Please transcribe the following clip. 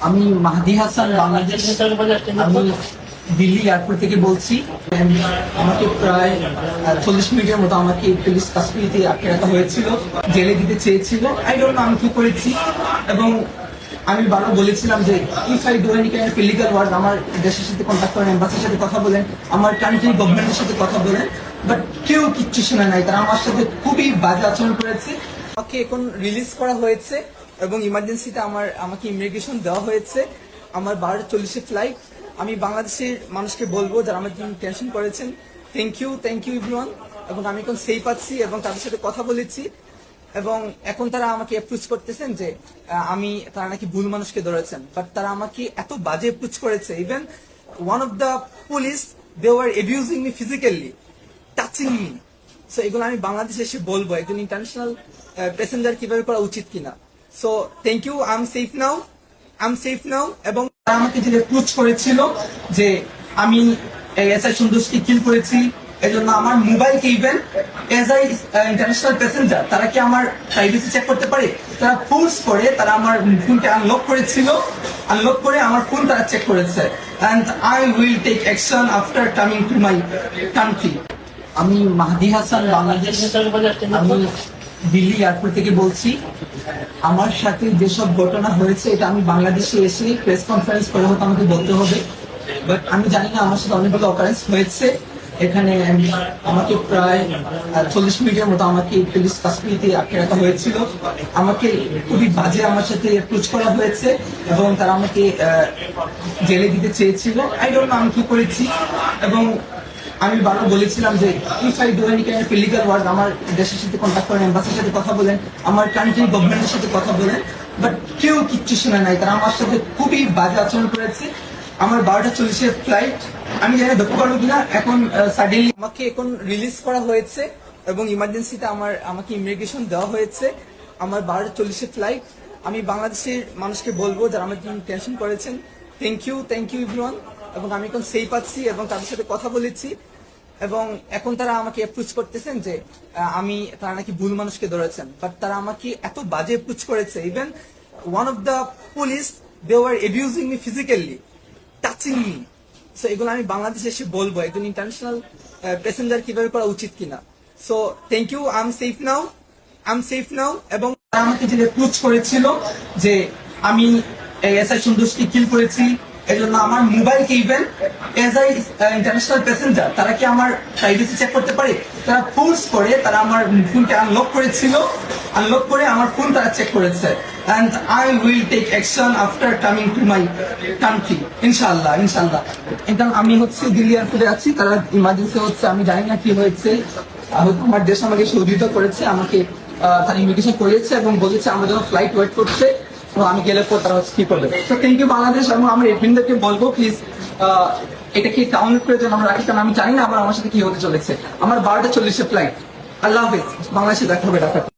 আমি মাহদি হাসান, বাংলাদেশ। আমি দিল্লি এয়ারপোর্ট থেকে বলছি। আমাকে প্রায় 40 মিনিটের মতো আমাকে পুলিশ কাস্টডিতে আটকে রাখা হয়েছিল, জেলে দিতে চেয়েছিল। আই ডোন্ট নো আমি কি করেছি। এবং আমি বারবার বলেছিলাম যে if I do any kind of illegal work, আমার দেশের সাথে কন্ট্যাক্ট করেন, এম্বাসির সাথে কথা বলেন, আমার কান্ট্রি গভর্নমেন্টের সাথে কথা বলেন। বাট কেউ কিচ্ছু শোনে নাই, তারা আমার সাথে খুবই বাজে আচরণ করেছে। আমাকে এখন রিলিজ করা হয়েছে এবং ইমার্জেন্সিতে আমাকে ইমিগ্রেশন দেওয়া হয়েছে। আমার 12:40 ফ্লাইট। আমি বাংলাদেশের মানুষকে বলবো যারা আমার জন্য টেনশন করেছেন, থ্যাংক ইউ এভরিওয়ান। এবং আমি এখন সেফ আছি এবং তাদের সাথে কথা বলেছি। এবং এখন তারা আমাকে অ্যাপ্রোচ করতেছেন যে তারা নাকি ভুল মানুষকে ধরেছেন, বাট তারা আমাকে এত বাজে অ্যাপ্রোচ করেছে। Even one of the police, they were abusing me physically, touching me. So এগুলো আমি বাংলাদেশে এসে বলবো একজন ইন্টারন্যাশনাল প্যাসেঞ্জার কিভাবে করা উচিত কিনা। So thank you, I am safe now. এবং তারা আমাকে যে অ্যাপ্রোচ করেছিল যে আমি এসআই সন্তোষকে কিল করেছি, এজন্য আমার মোবাইলকে even as I international passenger তারা কি আমার প্রাইভেসি চেক করতে পারে? তারা ফোর্স করে তারা আমার ফোনকে আনলক করেছিল, আনলক করে আমার ফোন তারা চেক করেছে। And I will take action after coming to my country. আমি মাহদি হাসান, বাংলাদেশ। আমি দিল্লি এয়ারপোর্ট থেকে বলছি। আমার সাথে যেসব ঘটনা হয়েছে এটা আমি বাংলাদেশে এসে প্রেস কনফারেন্স করে হয়তো আমাকে বলতে হবে, বাট আমি জানি না। আমার সাথে অনেকগুলো অকারেন্স হয়েছে এখানে। আমাকে প্রায় 40 মিনিটের মতো আমাকে পুলিশ কাস্টডিতে আটকে রাখা হয়েছিল। আমাকে খুবই বাজে আমার সাথে অ্যাপ্রোচ করা হয়েছে এবং তারা আমাকে জেলে দিতে চেয়েছিল। আই ডোন্ট নো আমি কি করেছি। এবং আমি বারবার বলেছিলাম যে if I do any kind of illegal work, আমার দেশের সাথে কন্ট্যাক্ট করেন, এম্বাসির সাথে কথা বলেন, আমার কান্ট্রি গভর্নমেন্টের সাথে কথা বলেন। বাট কেউ কিচ্ছু শোনে নাই, তারা আমার সাথে খুবই বাজে আচরণ করেছে। আমার 12:40 ফ্লাইট। আমি জানি ধরতে পারবো কিনা। এখন সাডেনলি আমাকে এখন রিলিজ করা হয়েছে এবং ইমার্জেন্সিতে আমাকে ইমিগ্রেশন দেওয়া হয়েছে। আমার 12:40 ফ্লাইট। আমি বাংলাদেশের মানুষকে বলবো যারা আমার জন্য টেনশন করেছেন, থ্যাংক ইউ এভরিওয়ান। এবং আমি এখন সেফ আছি এবং তাদের সাথে কথা বলেছি। এবং এখন তারা আমাকে অ্যাপ্রোচ করতেছেন যে তারা নাকি ভুল মানুষকে ধরেছেন, বাট তারা আমাকে এত বাজে অ্যাপ্রোচ করেছে। Even one of the police, they were abusing me physically, touching me. So এগুলো আমি বাংলাদেশে এসে বলবো একজন ইন্টারন্যাশনাল প্যাসেঞ্জার কিভাবে করা উচিত কিনা। So thank you, I am safe now. এবং তারা আমাকে যে অ্যাপ্রোচ করেছিল যে আমি এসআই সন্তোষকে কিল করেছি, এজন্য আমার মোবাইলকে even as I international passenger তারা কি আমার প্রাইভেসি চেক করতে পারে? তারা ফোর্স করে তারা আমার ফোনকে আনলক করেছিল, আনলক করে আমার ফোন তারা চেক করেছে। And I will take action after coming to my country, ইনশাআল্লাহ। এটা আমি দিল্লি এয়ারপোর্টে আছি, তারা ইমার্জেন্সি হচ্ছে, আমি জানি না কি হয়েছে। হয়তো আমার দেশ আমাকে সহযোগিতা করেছে, আমাকে তারা ইমিগ্রেশন করেছে এবং বলেছে আমার জন্য ফ্লাইট ওয়েট করছে। তো আমি গেলে পর তারা কি করবে। তো থ্যাংক ইউ বাংলাদেশ। এবং আমার এডমিনদেরকে বলবো প্লিজ এটা কি ডাউনলোড করে যেন আমরা রাখি, কারণ আমি জানি না আমার সাথে কি হতে চলেছে। আমার 12:40 ফ্লাইট। আল্লাহ হাফেজ। বাংলাদেশে দেখা হবে ঢাকা।